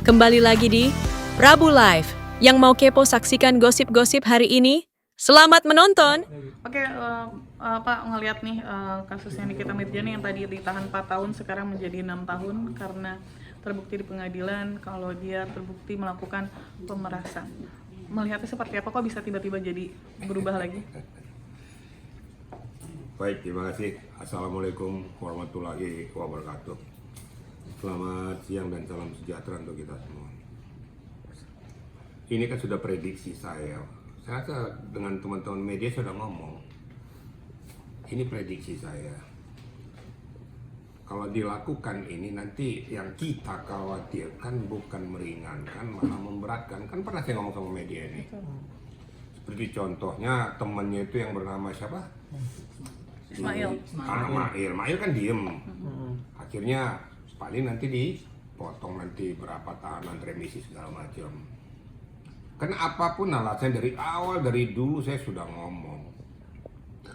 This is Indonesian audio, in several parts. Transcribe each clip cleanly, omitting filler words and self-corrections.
Kembali lagi di Rabu Live. Yang mau kepo saksikan gosip-gosip hari ini, selamat menonton. Oke, Pak ngelihat nih kasusnya Nikita Mirzani yang tadi ditahan 4 tahun sekarang menjadi 6 tahun karena terbukti di pengadilan kalau dia terbukti melakukan pemerasan. Melihatnya seperti apa, kok bisa tiba-tiba jadi berubah lagi? Baik, terima kasih. Assalamualaikum warahmatullahi wabarakatuh. Selamat siang dan salam sejahtera untuk kita semua. Ini kan sudah prediksi saya. Saya rasa dengan teman-teman media sudah ngomong. Ini prediksi saya. Kalau dilakukan ini nanti yang kita khawatirkan bukan meringankan, malah memberatkan. Kan pernah saya ngomong sama media ini. Seperti contohnya temannya itu yang bernama siapa? Ismail. Mail kan diem. Akhirnya paling nanti dipotong nanti berapa tahanan remisi segala macam. Karena apapun alasan dari awal, dari dulu saya sudah ngomong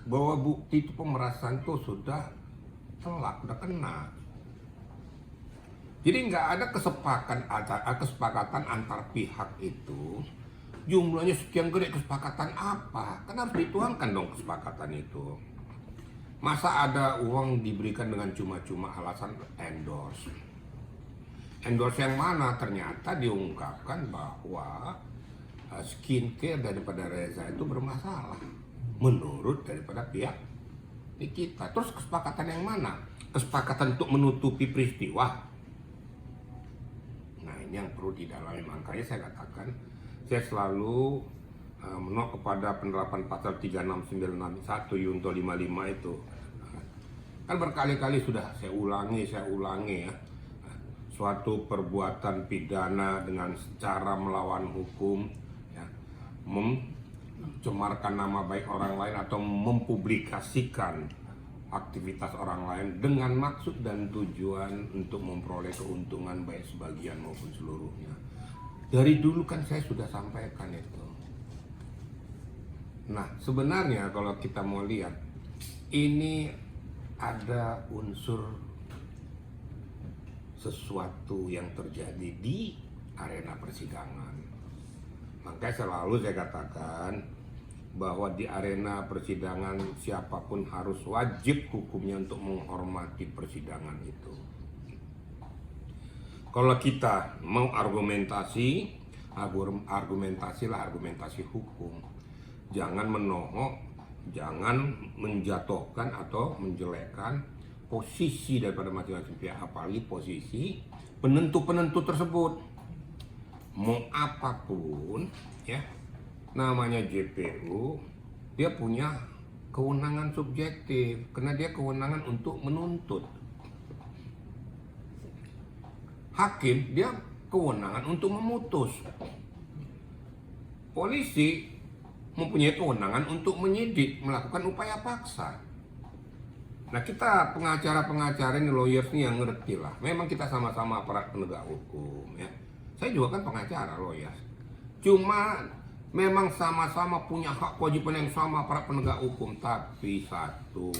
bahwa bukti itu pemerasan itu sudah telak, udah kena. Jadi nggak ada kesepakatan antar pihak itu. Jumlahnya sekian gede, kesepakatan apa? Kan harus dituangkan dong kesepakatan itu. Masa ada uang diberikan dengan cuma-cuma alasan endorse? Endorse yang mana? Ternyata diungkapkan bahwa skincare daripada Reza itu bermasalah menurut daripada pihak kita. Terus kesepakatan yang mana? Kesepakatan untuk menutupi peristiwa. Nah, ini yang perlu didalami. Makanya saya katakan saya selalu menolak kepada penerapan pasal 36961 Yunto 55 itu. Kan berkali-kali sudah saya ulangi ya. Suatu perbuatan pidana dengan cara melawan hukum, mencemarkan nama baik orang lain atau mempublikasikan aktivitas orang lain dengan maksud dan tujuan untuk memperoleh keuntungan baik sebagian maupun seluruhnya. Dari dulu kan saya sudah sampaikan itu. Nah, sebenarnya kalau kita mau lihat, ini ada unsur sesuatu yang terjadi di arena persidangan. Makanya selalu saya katakan bahwa di arena persidangan siapapun harus wajib hukumnya untuk menghormati persidangan itu. Kalau kita mau argumentasilah argumentasi hukum. Jangan menohok, jangan menjatuhkan atau menjelekkan posisi daripada masing-masing pihak, apalagi posisi penentu-penentu tersebut. Mau apapun ya, namanya JPU, dia punya kewenangan subjektif karena dia kewenangan untuk menuntut. Hakim dia kewenangan untuk memutus. Polisi mempunyai kewenangan untuk menyidik, melakukan upaya paksa. Nah, kita pengacara-pengacara ini, lawyers ini yang ngerti lah. Memang kita sama-sama aparat penegak hukum ya. Saya juga kan pengacara, lawyers. Cuma memang sama-sama punya hak kewajiban yang sama para penegak hukum. Tapi satu,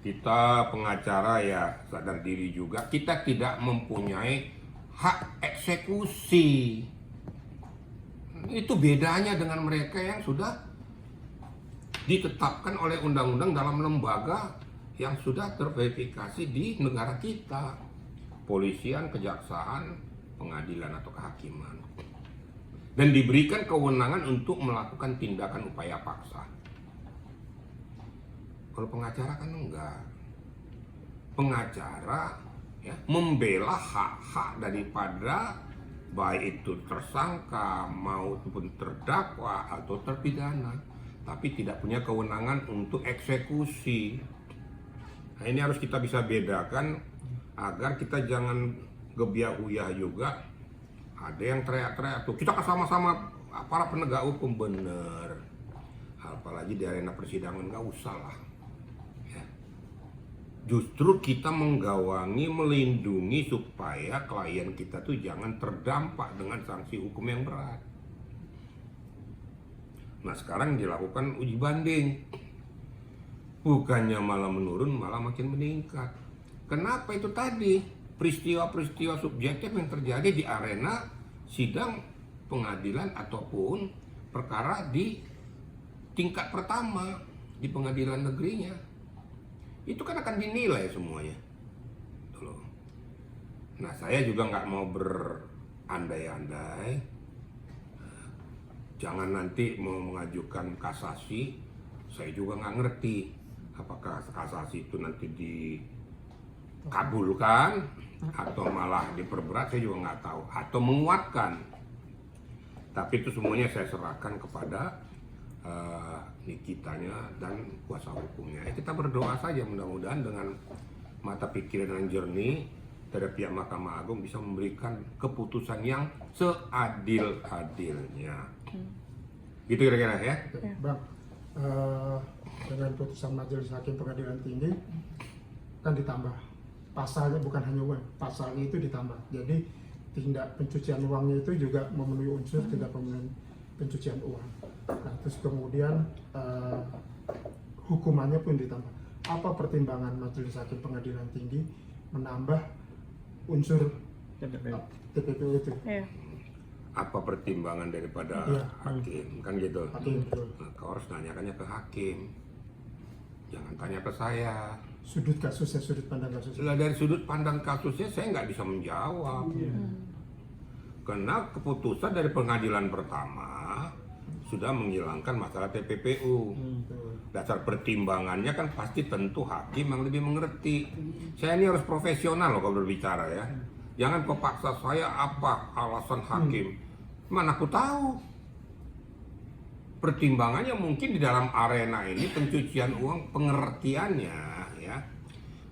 kita pengacara ya sadar diri juga, kita tidak mempunyai hak eksekusi. Itu bedanya dengan mereka yang sudah ditetapkan oleh undang-undang dalam lembaga yang sudah terverifikasi di negara kita. Polisian, kejaksaan, pengadilan atau kehakiman, dan diberikan kewenangan untuk melakukan tindakan upaya paksa. Kalau pengacara kan enggak. Pengacara ya membela hak-hak daripada baik itu tersangka maupun terdakwa atau terpidana, tapi tidak punya kewenangan untuk eksekusi. Nah, ini harus kita bisa bedakan agar kita jangan gebiah-uyah juga. Ada yang teriak-teriak tuh, kita kan sama-sama para penegak hukum, bener. Apalagi di arena persidangan nggak usah lah. Ya. Justru kita menggawangi, melindungi supaya klien kita tuh jangan terdampak dengan sanksi hukum yang berat. Nah, sekarang dilakukan uji banding. Bukannya malah menurun, malah makin meningkat. Kenapa itu tadi? peristiwa-peristiwa subjektif yang terjadi di arena sidang pengadilan ataupun perkara di tingkat pertama di pengadilan negerinya. Itu kan akan dinilai semuanya. Tuh loh. Nah, saya juga nggak mau berandai-andai. Jangan nanti mau mengajukan kasasi, saya juga nggak ngerti apakah kasasi itu nanti dikabulkan atau malah diperberat, saya juga nggak tahu, atau menguatkan. Tapi itu semuanya saya serahkan kepada Nikitanya dan kuasa hukumnya. Kita berdoa saja mudah-mudahan dengan mata pikiran yang jernih dari pihak Mahkamah Agung bisa memberikan keputusan yang seadil-adilnya. Gitu kira-kira ya. Bang, dengan putusan Majelis Hakim Pengadilan Tinggi kan ditambah pasalnya, bukan hanya uang, pasalnya itu ditambah. Jadi tindak pencucian uangnya itu juga memenuhi unsur tindak pencucian uang. Nah, terus kemudian hukumannya pun ditambah. Apa pertimbangan Majelis Hakim Pengadilan Tinggi menambah unsur TPPU itu? Iya. Apa pertimbangan daripada Iya. hakim, kan gitu. Hakim, betul. Nah, kau harus nanyakannya ke hakim, jangan tanya ke saya. Sudut kasusnya, sudut pandang kasusnya. Setelah dari sudut pandang kasusnya saya nggak bisa menjawab. Karena keputusan dari pengadilan pertama sudah menghilangkan masalah TPPU. Dasar pertimbangannya kan pasti tentu hakim yang lebih mengerti. Saya ini harus profesional loh kalau berbicara ya. Jangan kau paksa saya apa alasan hakim. Mana aku tahu. Pertimbangannya mungkin di dalam arena ini pencucian uang, pengertiannya ya.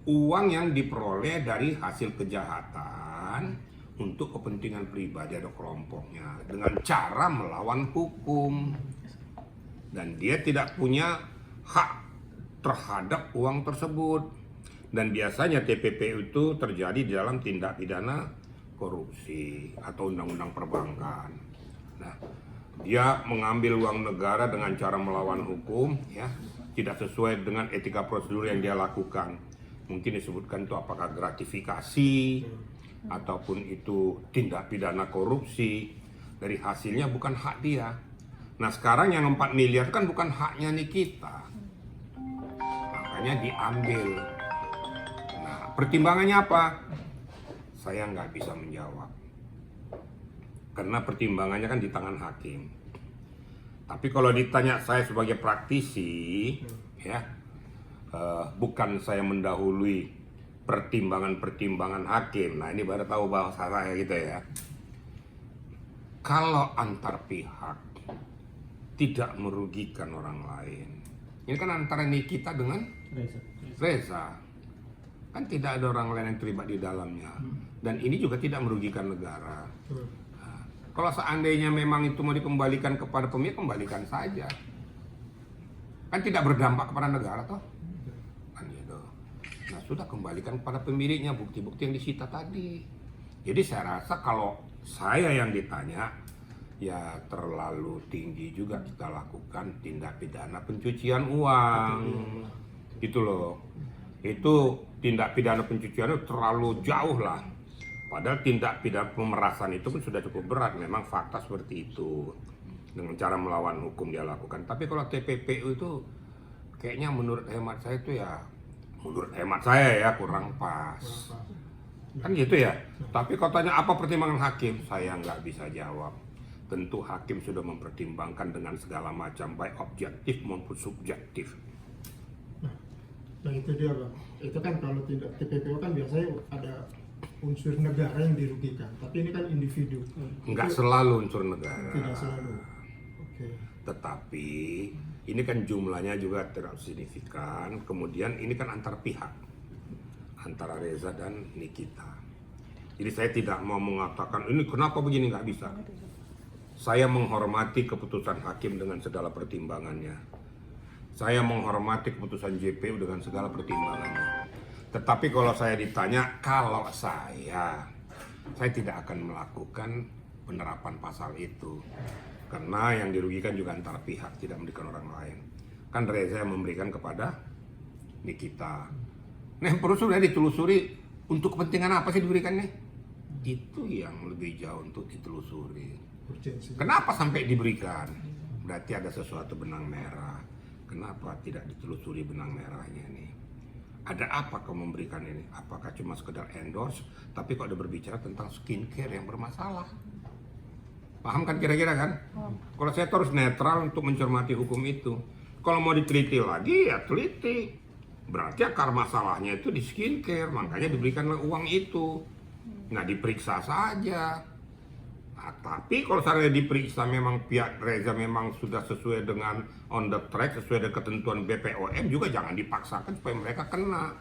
Uang yang diperoleh dari hasil kejahatan untuk kepentingan pribadi atau kelompoknya dengan cara melawan hukum, dan dia tidak punya hak terhadap uang tersebut. Dan biasanya TPPU itu terjadi di dalam tindak pidana korupsi atau undang-undang perbankan. Nah, dia mengambil uang negara dengan cara melawan hukum ya, tidak sesuai dengan etika prosedur yang dia lakukan. Mungkin disebutkan itu apakah gratifikasi ataupun itu tindak pidana korupsi, dari hasilnya bukan hak dia. Nah, sekarang yang 4 miliar kan bukan haknya Nikita, makanya diambil. Nah, pertimbangannya apa? Saya nggak bisa menjawab karena pertimbangannya kan di tangan hakim. Tapi kalau ditanya saya sebagai praktisi ya, bukan saya mendahului pertimbangan-pertimbangan hakim. Nah, ini baru tahu bahasa saya gitu ya. Kalau antar pihak tidak merugikan orang lain, ini kan antara Nikita dengan Reza, kan tidak ada orang lain yang terlibat di dalamnya, dan ini juga tidak merugikan negara. Nah, kalau seandainya memang itu mau dikembalikan kepada pemilik, kembalikan saja, kan tidak berdampak kepada negara toh. Nah, sudah kembalikan kepada pemiliknya bukti-bukti yang disita tadi. Jadi saya rasa kalau saya yang ditanya, ya terlalu tinggi juga kita lakukan tindak pidana pencucian uang. Itu loh. Itu tindak pidana pencucian itu terlalu jauh lah. Padahal tindak pidana pemerasan itu pun sudah cukup berat. Memang fakta seperti itu. Dengan cara melawan hukum dia lakukan. Tapi kalau TPPU itu kayaknya menurut hemat saya itu ya kurang pas. Kan gitu ya. Tapi kalau tanya apa pertimbangan hakim, saya nggak bisa jawab. Tentu hakim sudah mempertimbangkan dengan segala macam, baik objektif maupun subjektif. Nah itu dia Bang, itu kan kalau tidak TPPU kan biasanya ada unsur negara yang dirugikan, tapi ini kan individu. Nggak Itu selalu unsur negara. tidak selalu. Oke. Tetapi ini kan jumlahnya juga tidak signifikan. Kemudian ini kan antar pihak, antara Reza dan Nikita. Jadi saya tidak mau mengatakan ini kenapa begini, nggak bisa. Saya menghormati keputusan hakim dengan segala pertimbangannya. Saya menghormati keputusan JPU dengan segala pertimbangannya. Tetapi kalau saya ditanya, kalau saya tidak akan melakukan penerapan pasal itu. Karena yang dirugikan juga antar pihak, tidak memberikan orang lain. Kan Reza yang memberikan kepada Nikita. Nah, perlu sudah ditelusuri Untuk kepentingan apa sih diberikannya? Itu yang lebih jauh untuk ditelusuri. Urgensi. Kenapa sampai diberikan? Berarti ada sesuatu benang merah. Kenapa tidak ditelusuri benang merahnya nih? Ada apa kau memberikan ini? Apakah cuma sekedar endorse? Tapi kok ada berbicara tentang skincare yang bermasalah? Paham kan kira-kira kan? Kalau saya harus netral untuk mencermati hukum itu. Kalau mau diteliti lagi ya teliti. Berarti akar masalahnya itu di skincare, makanya diberikanlah uang itu. Nah diperiksa saja. Nah, tapi kalau saya diperiksa memang pihak Reza memang sudah sesuai dengan on the track, sesuai dengan ketentuan BPOM juga jangan dipaksakan supaya mereka kena.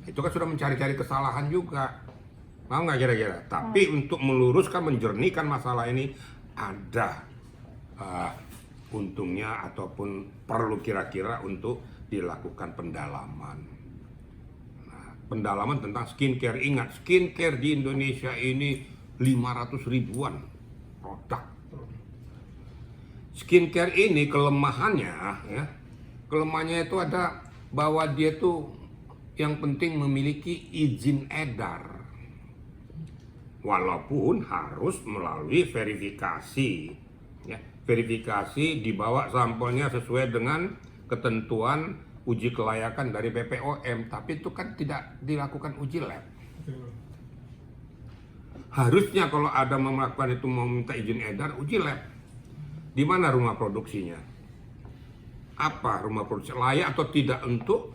Itu kan sudah mencari-cari kesalahan juga. Mau nggak kira-kira? Tapi untuk meluruskan, menjernihkan masalah ini ada untungnya ataupun perlu kira-kira untuk dilakukan pendalaman. Nah, pendalaman tentang skincare. Ingat, skincare di Indonesia ini 500 ribuan produk. Skincare ini kelemahannya ya, kelemahannya itu ada bahwa dia tuh yang penting memiliki izin edar. Walaupun harus melalui verifikasi ya, verifikasi dibawa sampelnya sesuai dengan ketentuan uji kelayakan dari BPOM, tapi itu kan tidak dilakukan uji lab. Betul. Harusnya kalau ada melakukan itu mau minta izin edar, uji lab. Di mana rumah produksinya? Apa rumah produksi layak atau tidak untuk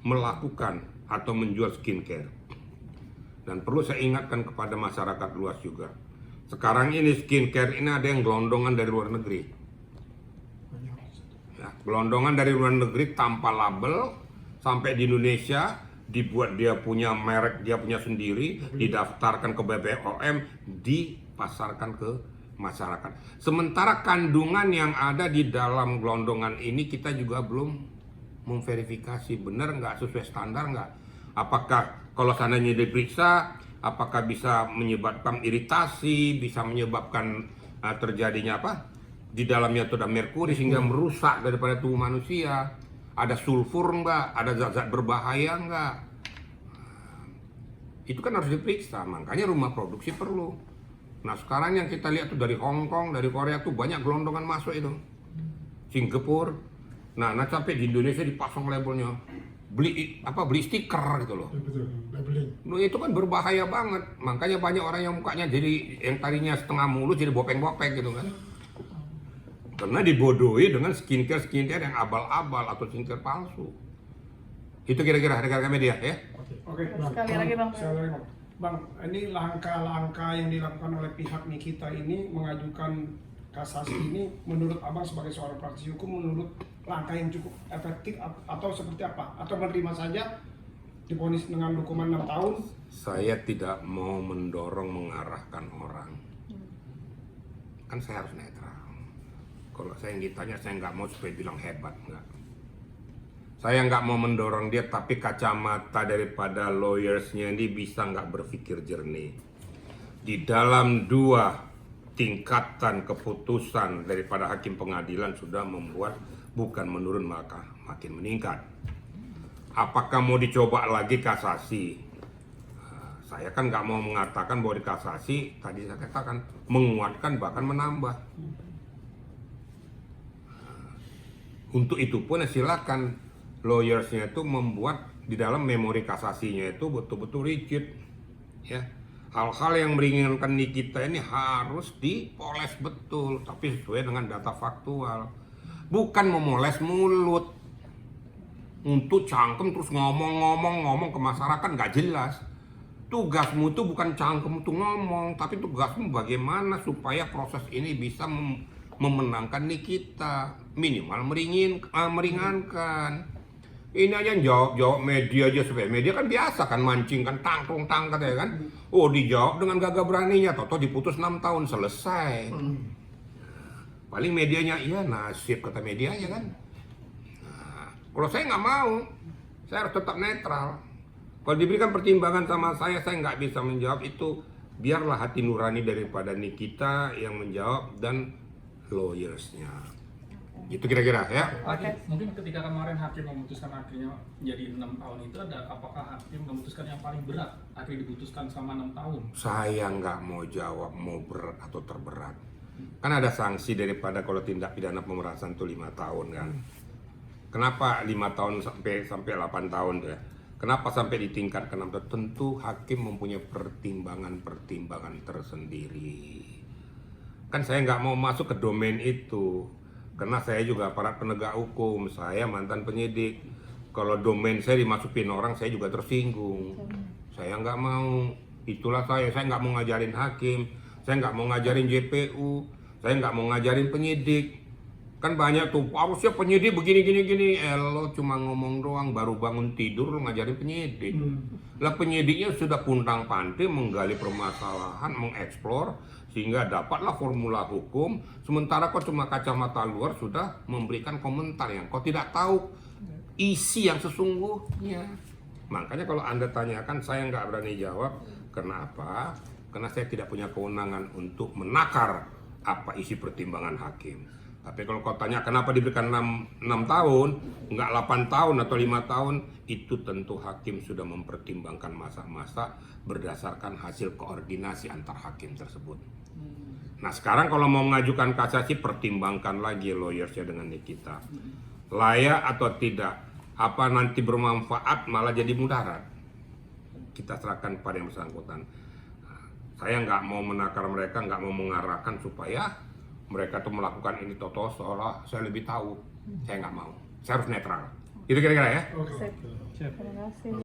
melakukan atau menjual skincare? Dan perlu saya ingatkan kepada masyarakat luas juga. Sekarang ini skincare ini ada yang gelondongan dari luar negeri. Ya, gelondongan dari luar negeri tanpa label sampai di Indonesia dibuat dia punya merek, dia punya sendiri, didaftarkan ke BPOM, dipasarkan ke masyarakat. Sementara kandungan yang ada di dalam gelondongan ini kita juga belum memverifikasi benar nggak, sesuai standar nggak. Apakah kalau seandainya diperiksa, apakah bisa menyebabkan iritasi, bisa menyebabkan terjadinya apa? Di dalamnya itu ada merkuri sehingga merusak daripada tubuh manusia. Ada sulfur enggak? Ada zat-zat berbahaya enggak? Itu kan harus diperiksa, makanya rumah produksi perlu. Nah sekarang yang kita lihat tuh dari Hong Kong, dari Korea tuh banyak gelondongan masuk itu. Singapura. Nah sampai di Indonesia dipasang labelnya. Beli stiker gitu loh. Betul, labeling. Nah, itu kan berbahaya banget. Makanya banyak orang yang mukanya jadi yang tadinya setengah mulus jadi bopeng-bopeng gitu kan. Karena dibodohi dengan skincare yang abal-abal atau skincare palsu. Itu kira-kira rekan-rekan media ya. Oke, Bang. Sekali lagi Bang. Sekali lagi, Bang. Bang, ini langkah-langkah yang dilakukan oleh pihak Nikita ini mengajukan kasasi ini menurut Abang sebagai seorang praktisi hukum, menurut langkah yang cukup efektif atau seperti apa? Atau menerima saja divonis dengan hukuman 6 tahun? Saya tidak mau mendorong mengarahkan orang. Kan saya harus netral. Kalau saya yang ditanya, saya nggak mau supaya bilang hebat, nggak. Saya nggak mau mendorong dia, tapi kacamata daripada lawyersnya ini bisa nggak berpikir jernih. Di dalam dua tingkatan keputusan daripada hakim pengadilan sudah membuat bukan menurun maka makin meningkat. Apakah mau dicoba lagi kasasi? Saya kan nggak mau mengatakan bahwa di kasasi, tadi saya katakan menguatkan bahkan menambah. Untuk itu pun silakan lawyersnya itu membuat di dalam memori kasasinya itu betul-betul rigid, ya. Hal-hal yang meringankan Nikita ini harus dipoles betul, tapi sesuai dengan data faktual. Bukan memoles mulut untuk cangkem terus ngomong ke masyarakat nggak jelas. Tugasmu itu bukan cangkem untuk ngomong, tapi tugasmu bagaimana supaya proses ini bisa memenangkan Nikita, minimal meringankan. Ini aja jawab media aja, supaya media kan biasa kan mancing kan tangkrung tangkat ya kan. Oh dijawab dengan gagah beraninya, toto diputus 6 tahun selesai. Paling medianya iya nasib kata medianya kan. Nah, kalau saya nggak mau, saya harus tetap netral. Kalau diberikan pertimbangan sama saya nggak bisa menjawab itu. Biarlah hati nurani daripada Nikita yang menjawab dan lawyersnya. Itu kira-kira ya. Mungkin ketika kemarin hakim memutuskan akhirnya jadi 6 tahun itu apakah hakim memutuskan yang paling berat akhirnya diputuskan sama 6 tahun? Saya nggak mau jawab mau berat atau terberat. Kan ada sanksi daripada kalau tindak pidana pemerasan itu 5 tahun kan. Kenapa 5 tahun sampai 8 tahun ya? Kenapa sampai ditingkatkan 6 tahun? Tentu hakim mempunyai pertimbangan tersendiri. Kan saya nggak mau masuk ke domain itu. Karena saya juga aparat penegak hukum, saya mantan penyidik. Kalau domain saya dimasukin orang, saya juga tersinggung. Saya nggak mau, itulah saya nggak mau ngajarin hakim, saya nggak mau ngajarin JPU, saya nggak mau ngajarin penyidik. Kan banyak tuh, harusnya penyidik begini. Lo cuma ngomong doang, baru bangun tidur lo ngajarin penyidik. Lah penyidiknya sudah puntang-panting menggali permasalahan, mengeksplor, sehingga dapatlah formula hukum. Sementara kau cuma kacamata luar sudah memberikan komentar yang kau tidak tahu isi yang sesungguhnya. Makanya kalau Anda tanyakan, saya nggak berani jawab. Kenapa? Karena saya tidak punya kewenangan untuk menakar apa isi pertimbangan hakim. Tapi kalau kau tanya kenapa diberikan 6 tahun, nggak 8 tahun atau 5 tahun, itu tentu hakim sudah mempertimbangkan masa-masa berdasarkan hasil koordinasi antar hakim tersebut. Nah sekarang kalau mau mengajukan kasasi, pertimbangkan lagi lawyersnya dengan Nikita. Layak atau tidak, apa nanti bermanfaat malah jadi mudarat. Kita serahkan pada yang bersangkutan. Saya nggak mau menakar mereka, nggak mau mengarahkan supaya mereka tuh melakukan ini seolah saya lebih tahu. Saya nggak mau. Saya harus netral. Itu kira-kira ya. Oke. Terima kasih.